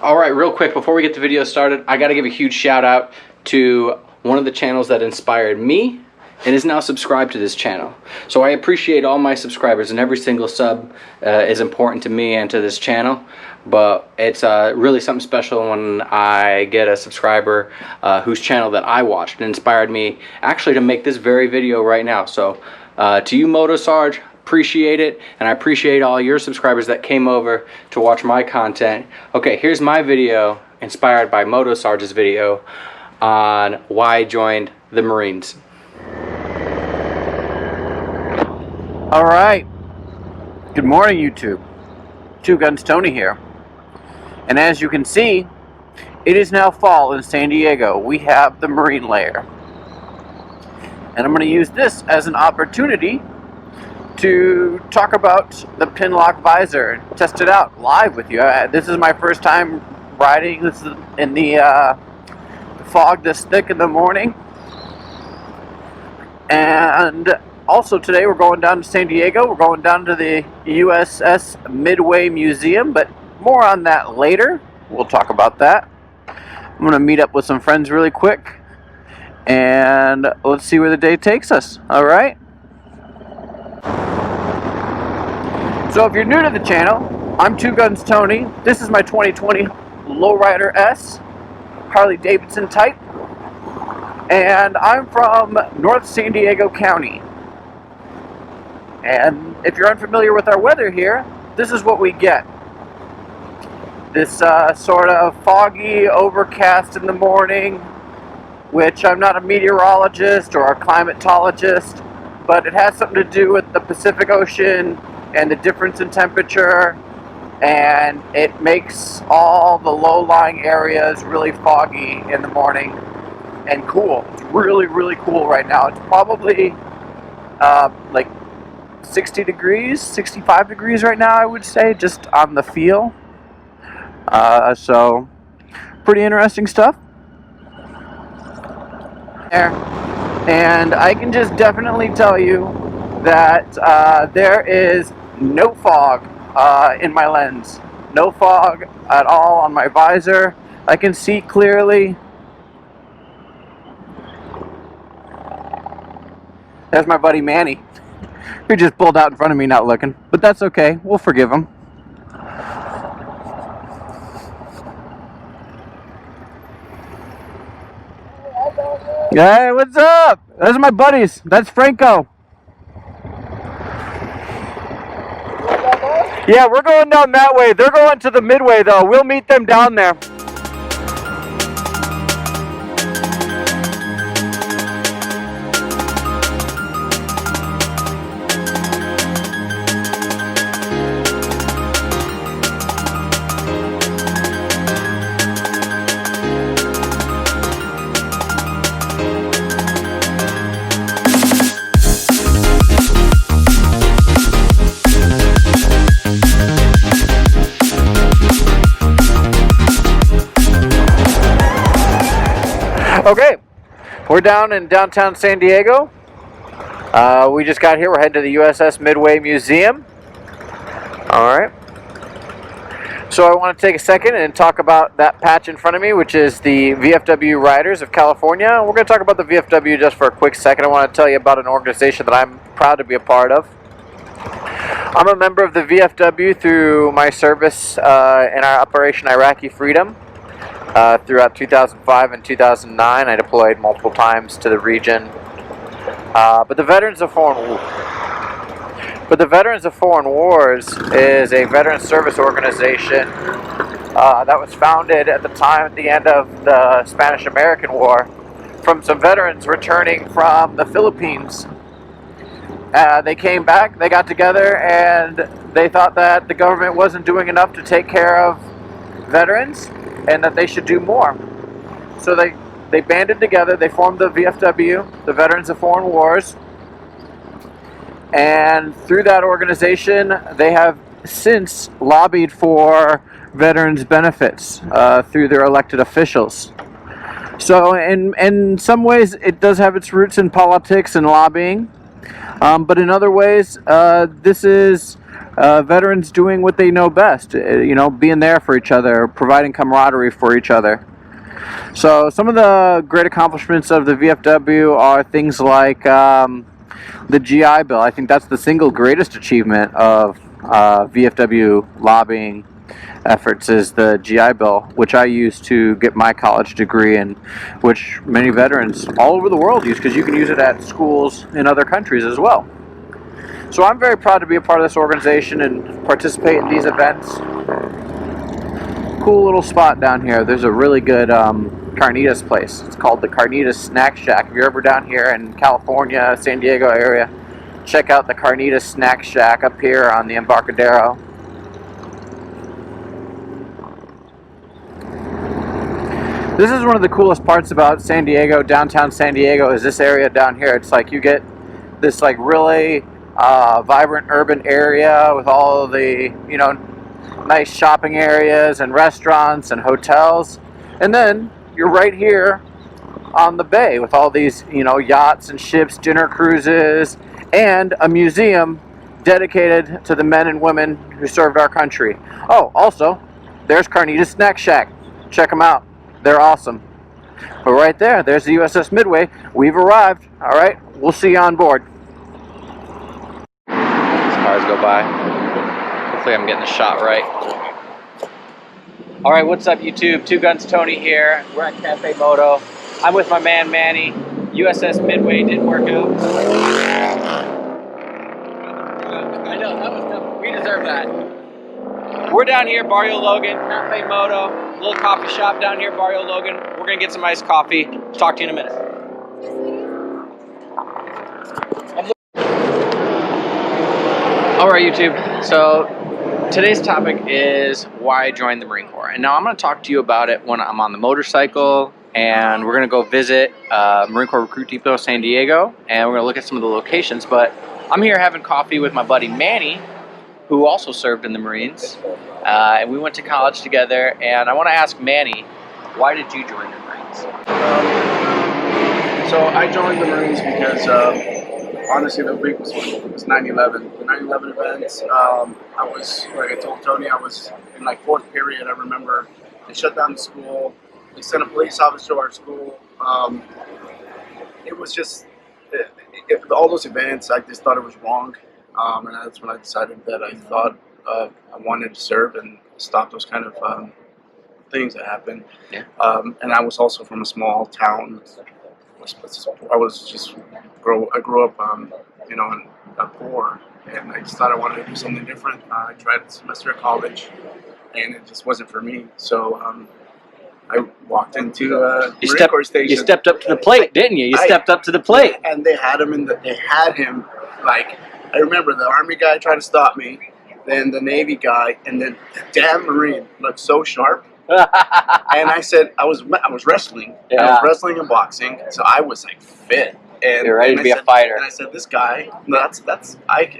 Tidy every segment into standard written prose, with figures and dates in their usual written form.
Alright, real quick, before we get the video started, I gotta give a huge shout out to one of the channels that inspired me and is now subscribed to this channel. So I appreciate all my subscribers, and every single sub is important to me and to this channel. But it's really something special when I get a subscriber whose channel that I watched and inspired me actually to make this very video right now. So to you, Moto Sarge, appreciate it, and I appreciate all your subscribers that came over to watch my content. Okay, here's my video inspired by Moto Sarge's video on why I joined the Marines. Alright, good morning YouTube. Two Guns Tony here. And as you can see, it is now fall in San Diego. We have the Marine layer. And I'm going to use this as an opportunity to talk about the pin lock visor and test it out live with you. This is my first time riding this in the fog this thick in the morning. And also today we're going down to San Diego. We're going down to the USS Midway Museum, but more on that later. We'll talk about that. I'm going to meet up with some friends really quick, and let's see where the day takes us. Alright? So if you're new to the channel, I'm Two Guns Tony. This is my 2020 Low Rider S, Harley-Davidson type. And I'm from North San Diego County. And if you're unfamiliar with our weather here, this is what we get. This sort of foggy, overcast in the morning, which I'm not a meteorologist or a climatologist, but it has something to do with the Pacific Ocean and the difference in temperature, and it makes all the low-lying areas really foggy in the morning and cool. It's really, really cool right now. It's probably like 60 degrees, 65 degrees right now, I would say, just on the feel. So, pretty interesting stuff. And I can just definitely tell you that there is no fog in my lens. No fog at all on my visor. I can see clearly. There's my buddy Manny, who just pulled out in front of me not looking. But that's okay. We'll forgive him. Hey, what's up? Those are my buddies. That's Franco. Yeah, we're going down that way. They're going to the Midway, though. We'll meet them down there. Okay, we're down in downtown San Diego. We just got here. We're heading to the USS Midway Museum. Alright. So I want to take a second and talk about that patch in front of me, which is the VFW Riders of California. We're going to talk about the VFW just for a quick second. I want to tell you about an organization that I'm proud to be a part of. I'm a member of the VFW through my service in our Operation Iraqi Freedom. Throughout 2005 and 2009, I deployed multiple times to the region. But the Veterans of Foreign Wars is a veteran service organization that was founded at the time at the end of the Spanish-American War from some veterans returning from the Philippines. They came back, they got together, and they thought that the government wasn't doing enough to take care of veterans, and that they should do more. So they banded together, they formed the VFW, the Veterans of Foreign Wars, and through that organization they have since lobbied for veterans benefits through their elected officials. So in some ways it does have its roots in politics and lobbying, but in other ways this is veterans doing what they know best, you know, being there for each other, providing camaraderie for each other. So some of the great accomplishments of the VFW are things like the GI Bill. I think that's the single greatest achievement of VFW lobbying efforts, is the GI Bill, which I used to get my college degree, and which many veterans all over the world use, because you can use it at schools in other countries as well. So I'm very proud to be a part of this organization and participate in these events. Cool little spot down here. There's a really good carnitas place. It's called the Carnitas Snack Shack. If you're ever down here in California, San Diego area, check out the Carnitas Snack Shack up here on the Embarcadero. This is one of the coolest parts about San Diego, downtown San Diego, is this area down here. It's like you get this like really vibrant urban area with all of the, you know, nice shopping areas and restaurants and hotels, and then you're right here on the bay with all these, you know, yachts and ships, dinner cruises, and a museum dedicated to the men and women who served our country. Oh, also, there's Carnitas Snack Shack. Check them out. They're awesome. But right there, there's the USS Midway. We've arrived. All right, we'll see you on board. As cars go by. Hopefully I'm getting the shot right. All right, what's up, YouTube? Two Guns Tony here. We're at Cafe Moto. I'm with my man Manny. USS Midway didn't work out. I know, that was tough. We deserve that. We're down here, Barrio Logan, Cafe Moto, little coffee shop down here, Barrio Logan. We're gonna get some iced coffee. Talk to you in a minute. All right, YouTube. So today's topic is why I joined the Marine Corps. And now I'm gonna talk to you about it when I'm on the motorcycle, and we're gonna go visit Marine Corps Recruit Depot San Diego, and we're gonna look at some of the locations. But I'm here having coffee with my buddy Manny, who also served in the Marines, and we went to college together. And I want to ask Manny, why did you join the Marines? So I joined the Marines because honestly the big was 9/11. The 9/11 events. I was, like I told Tony, I was in like fourth period. I remember they shut down the school. They sent a police officer to our school. It was just all those events. I just thought it was wrong. And that's when I decided that I thought I wanted to serve and stop those kind of things that happen. Yeah. And I was also from a small town. I grew up, you know, poor, and I just thought I wanted to do something different. I tried a semester at college, and it just wasn't for me. So I walked into Marine Corps station. You stepped up to the plate, didn't you? You stepped up to the plate. And they had him like, I remember the Army guy tried to stop me, then the Navy guy, and then the damn Marine looked so sharp. And I said, I was wrestling. Yeah. I was wrestling and boxing, so I was like fit. And you're ready to be a fighter. And I said, this guy,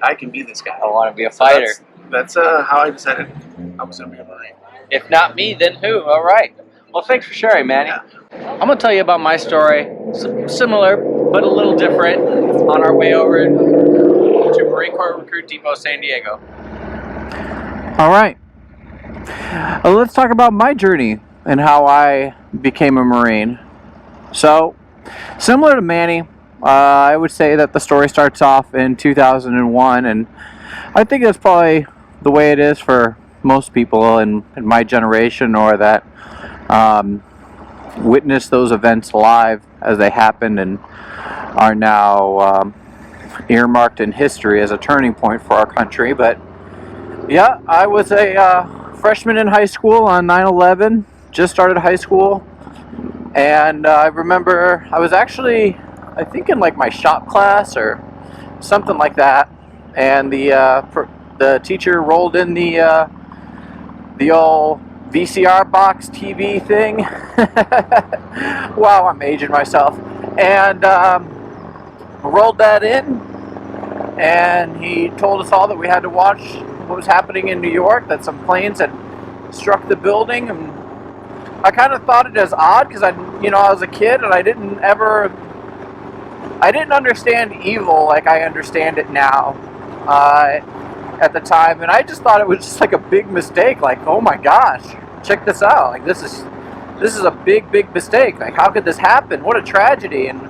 I can be this guy. I want to be a fighter. So that's how I decided I was going to be a Marine. If not me, then who? All right. Well, thanks for sharing, Manny. Yeah. I'm going to tell you about my story, similar but a little different, on our way over to Marine Corps Recruit Depot San Diego. All right. Let's talk about my journey and how I became a Marine. So, similar to Manny, I would say that the story starts off in 2001, and I think that's probably the way it is for most people in my generation, or that witnessed those events live as they happened and are now earmarked in history as a turning point for our country. But yeah, I was a freshman in high school on 9/11, just started high school, and I remember I was actually, I think, in like my shop class or something like that, and the teacher rolled in the old VCR box TV thing. Wow, I'm aging myself. And rolled that in, and he told us all that we had to watch what was happening in New York, that some planes had struck the building. And I kind of thought it as odd because I was a kid, and I didn't understand evil like I understand it now. at the time, and I just thought it was just like a big mistake. Like, oh my gosh, check this out! Like, this is a big mistake. Like, how could this happen? What a tragedy! And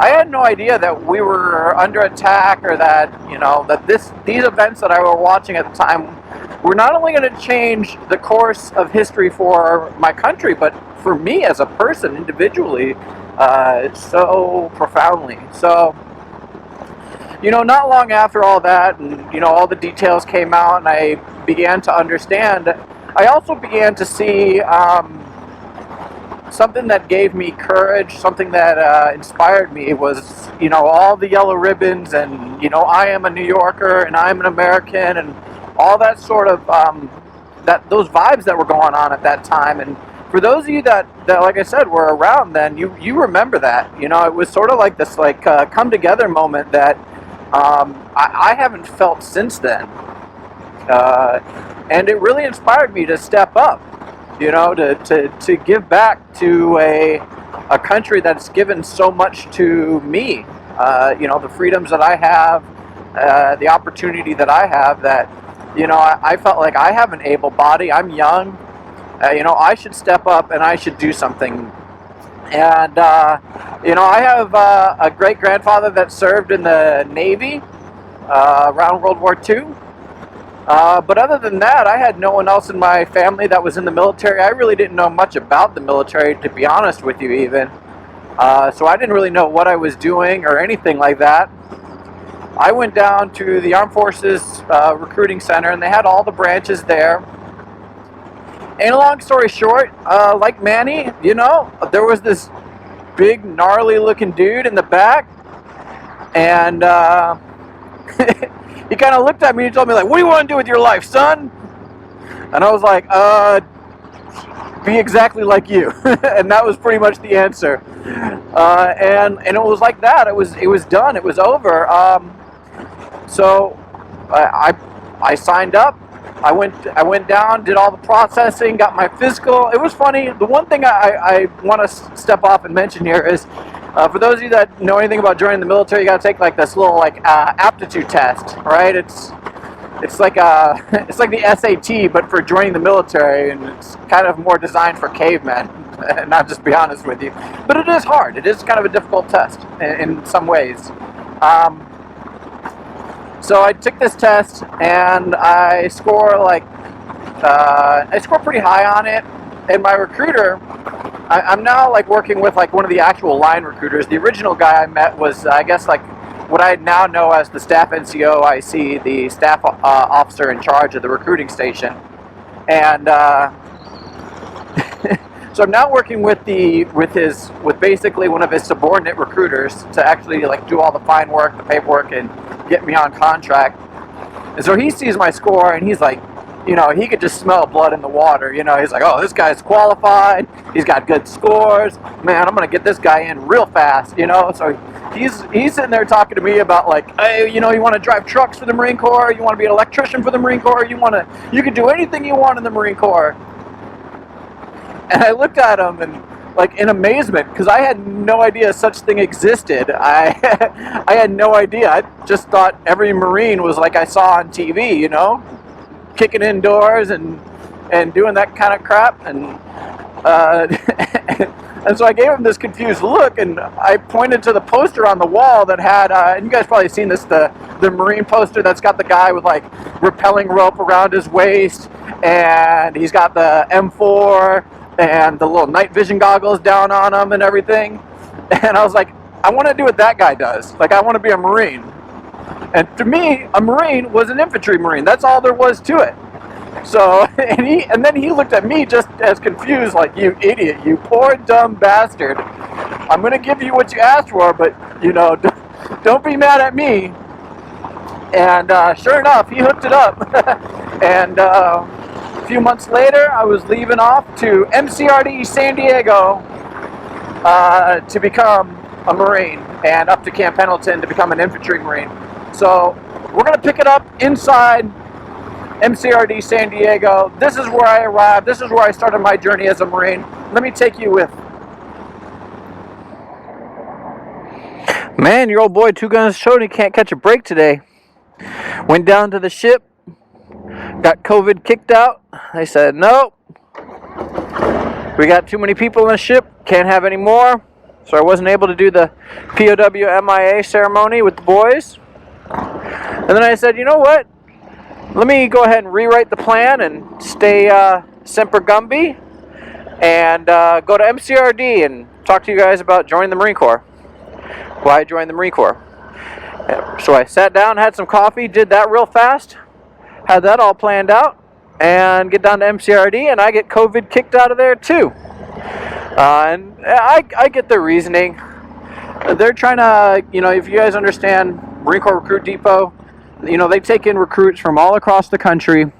I had no idea that we were under attack, or that, you know, that these events that I were watching at the time were not only going to change the course of history for my country, but for me as a person individually, so profoundly. So, you know, not long after all that, and, you know, all the details came out, and I began to understand, I also began to see something that gave me courage, something that inspired me was, you know, all the yellow ribbons, and, you know, I am a New Yorker, and I'm an American, and all that sort of, those vibes that were going on at that time. And for those of you that like I said, were around then, you remember that. You know, it was sort of like this, like, come together moment that I haven't felt since then. And it really inspired me to step up, you know, to give back to a country that's given so much to me. You know, the freedoms that I have, the opportunity that I have, that, you know, I felt like I have an able body, I'm young, you know, I should step up and I should do something. And, you know, I have a great-grandfather that served in the Navy around World War II. But other than that, I had no one else in my family that was in the military. I really didn't know much about the military, to be honest with you, even. So I didn't really know what I was doing or anything like that. I went down to the Armed Forces Recruiting Center, and they had all the branches there. And long story short, like Manny, you know, there was this big, gnarly-looking dude in the back, and he kind of looked at me and told me, like, what do you want to do with your life, son? And I was like, be exactly like you. And that was pretty much the answer. And it was like that. It was done. It was over. So I signed up. I went down, did all the processing, got my physical. It was funny. The one thing I want to step off and mention here is, for those of you that know anything about joining the military, you got to take like this little like aptitude test, right? It's like it's like the SAT, but for joining the military, and it's kind of more designed for cavemen. And I'll just be honest with you, but it is hard. It is kind of a difficult test in some ways. So I took this test, and I score pretty high on it. And my recruiter, I'm now like working with like one of the actual line recruiters. The original guy I met was, I guess, like what I now know as the staff NCO. I see the staff officer in charge of the recruiting station, and so I'm now working with basically one of his subordinate recruiters to actually like do all the fine work, the paperwork, and get me on contract. And so he sees my score, and he's like, you know, he could just smell blood in the water. You know, he's like, oh, this guy's qualified. He's got good scores. Man, I'm going to get this guy in real fast, you know. So he's sitting there talking to me about like, hey, you know, you want to drive trucks for the Marine Corps? You want to be an electrician for the Marine Corps? You can do anything you want in the Marine Corps. And I looked at him and like in amazement, because I had no idea such thing existed. I had no idea. I just thought every Marine was like I saw on TV, you know, kicking indoors and doing that kind of crap. And and so I gave him this confused look, and I pointed to the poster on the wall that had, and you guys probably seen this, the Marine poster that's got the guy with like rappelling rope around his waist, and he's got the M4 and the little night vision goggles down on him and everything. And I was like, I want to do what that guy does. Like, I want to be a Marine. And to me, a Marine was an infantry Marine. That's all there was to it. So, and then he looked at me just as confused, like, you idiot, you poor dumb bastard. I'm going to give you what you asked for, but, you know, don't be mad at me. And sure enough, he hooked it up. And a few months later, I was leaving off to MCRD San Diego to become a Marine, and up to Camp Pendleton to become an infantry Marine. So we're going to pick it up inside MCRD San Diego. This is where I arrived. This is where I started my journey as a Marine. Let me take you with. Man, your old boy Two Guns showed he can't catch a break today. Went down to the ship, got COVID kicked out. They said, nope, we got too many people in the ship, can't have any more. So I wasn't able to do the POW MIA ceremony with the boys. And then I said, you know what? Let me go ahead and rewrite the plan and stay Semper Gumby and go to MCRD and talk to you guys about joining the Marine Corps. Why I joined the Marine Corps. So I sat down, had some coffee, did that real fast, had that all planned out, and get down to MCRD, and I get COVID kicked out of there too. And I get their reasoning. They're trying to, you know, if you guys understand Marine Corps Recruit Depot, you know, they take in recruits from all across the country.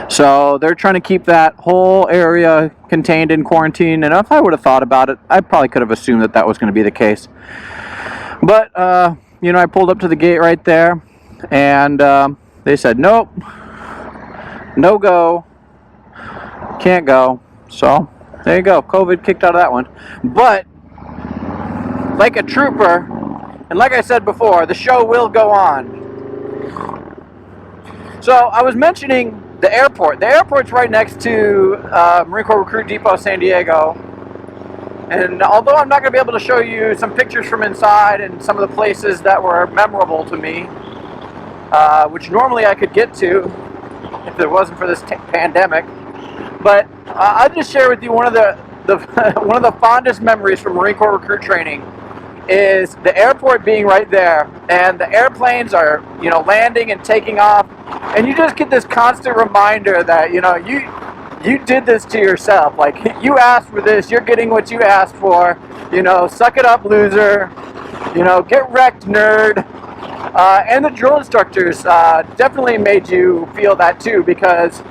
So they're trying to keep that whole area contained in quarantine. And if I would have thought about it, I probably could have assumed that that was going to be the case. But, you know, I pulled up to the gate right there, and they said, nope, no go, can't go. So there you go, COVID kicked out of that one. But like a trooper, and like I said before, the show will go on. So I was mentioning the airport. The airport's right next to Marine Corps Recruit Depot, San Diego. And although I'm not going to be able to show you some pictures from inside and some of the places that were memorable to me, which normally I could get to if it wasn't for this pandemic, but I'll just share with you one of the one of the fondest memories from Marine Corps recruit training is the airport being right there, and the airplanes are, you know, landing and taking off, and you just get this constant reminder that, you know, you did this to yourself. Like, you asked for this, you're getting what you asked for. You know, suck it up, loser. You know, get wrecked, nerd. And the drill instructors definitely made you feel that too, because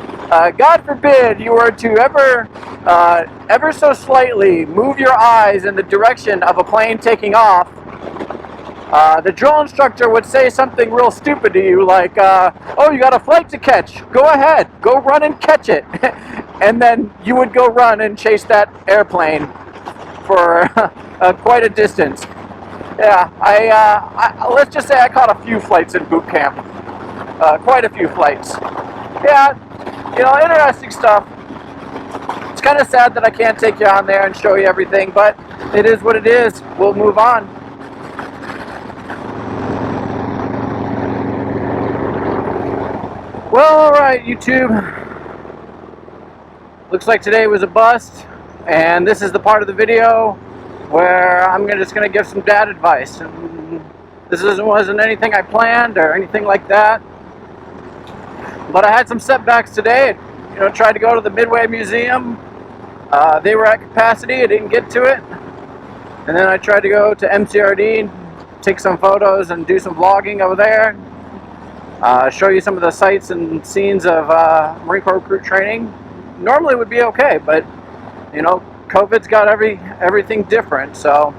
God forbid you were to ever so slightly move your eyes in the direction of a plane taking off. The drill instructor would say something real stupid to you, like, oh, you got a flight to catch, go ahead, go run and catch it. And then you would go run and chase that airplane for quite a distance. Yeah, I let's just say I caught a few flights in boot camp. Quite a few flights. Yeah, you know, interesting stuff. It's kind of sad that I can't take you on there and show you everything, but it is what it is. We'll move on. Well, alright, YouTube. Looks like today was a bust, and this is the part of the video where I'm just going to give some dad advice. And this wasn't anything I planned or anything like that, but I had some setbacks today. You know, tried to go to the Midway Museum. They were at capacity. I didn't get to it. And then I tried to go to MCRD, take some photos and do some vlogging over there. Show you some of the sights and scenes of Marine Corps recruit training. Normally would be okay, but you know, COVID's got everything different. So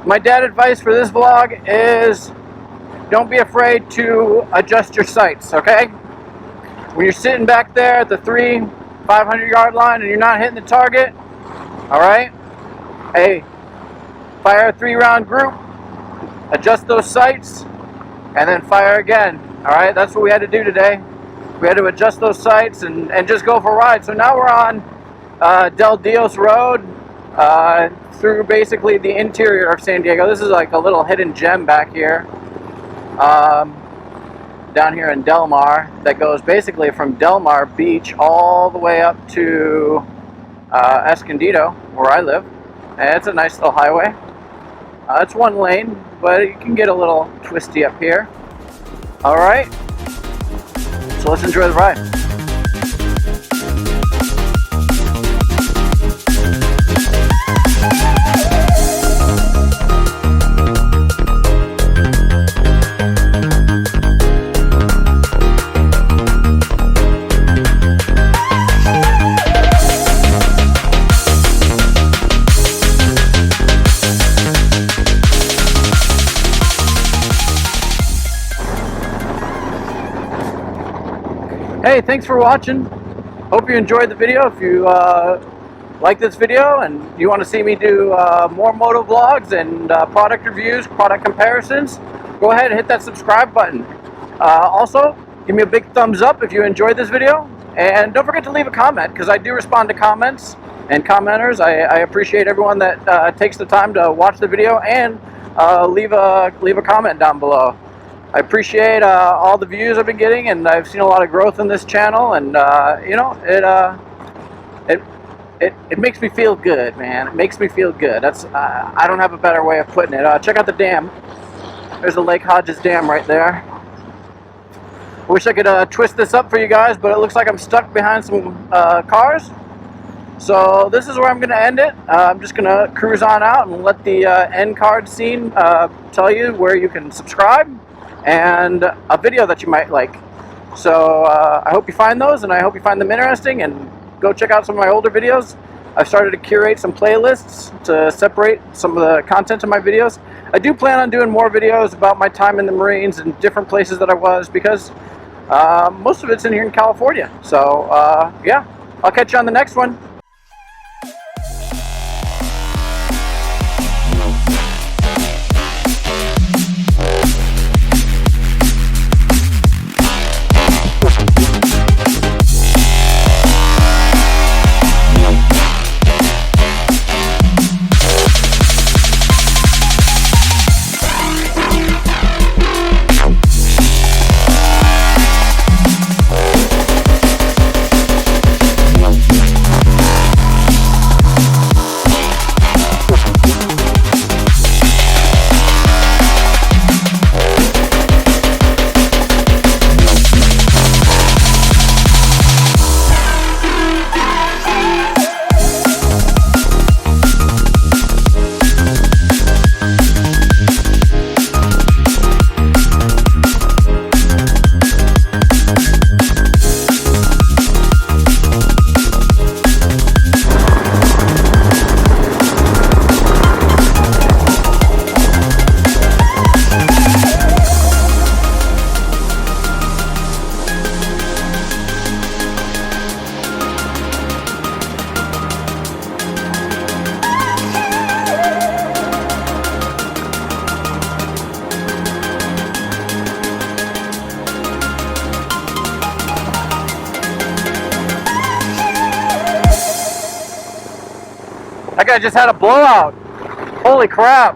my dad advice for this vlog is don't be afraid to adjust your sights, okay? When you're sitting back there at the 500 yard line and you're not hitting the target, all right, hey, fire a 3-round group, adjust those sights, and then fire again. All right, that's what we had to do today. We had to adjust those sights and just go for a ride. So now we're on Del Dios Road through basically the interior of San Diego. This is like a little hidden gem back here, down here in Del Mar, that goes basically from Del Mar Beach all the way up to Escondido, where I live. And it's a nice little highway. It's one lane, but you can get a little twisty up here. All right, so let's enjoy the ride. Hey, thanks for watching. Hope you enjoyed the video. If you like this video and you want to see me do more motovlogs and product reviews, product comparisons, go ahead and hit that subscribe button. Also, Give me a big thumbs up if you enjoyed this video. And don't forget to leave a comment, because I do respond to comments and commenters. I appreciate everyone that takes the time to watch the video and leave a comment down below. I appreciate all the views I've been getting, and I've seen a lot of growth in this channel, and you know, it makes me feel good, man. It makes me feel good. That's I don't have a better way of putting it. Check out the dam. There's the Lake Hodges Dam right there. I wish I could twist this up for you guys, but it looks like I'm stuck behind some cars. So this is where I'm going to end it. I'm just going to cruise on out and let the end card scene tell you where you can subscribe and a video that you might like. So I hope you find those, and I hope you find them interesting, and go check out some of my older videos. I've started to curate some playlists to separate some of the content of my videos. I do plan on doing more videos about my time in the Marines and different places that I was, because most of it's in here in California. So yeah, I'll catch you on the next one. That guy just had a blowout. Holy crap.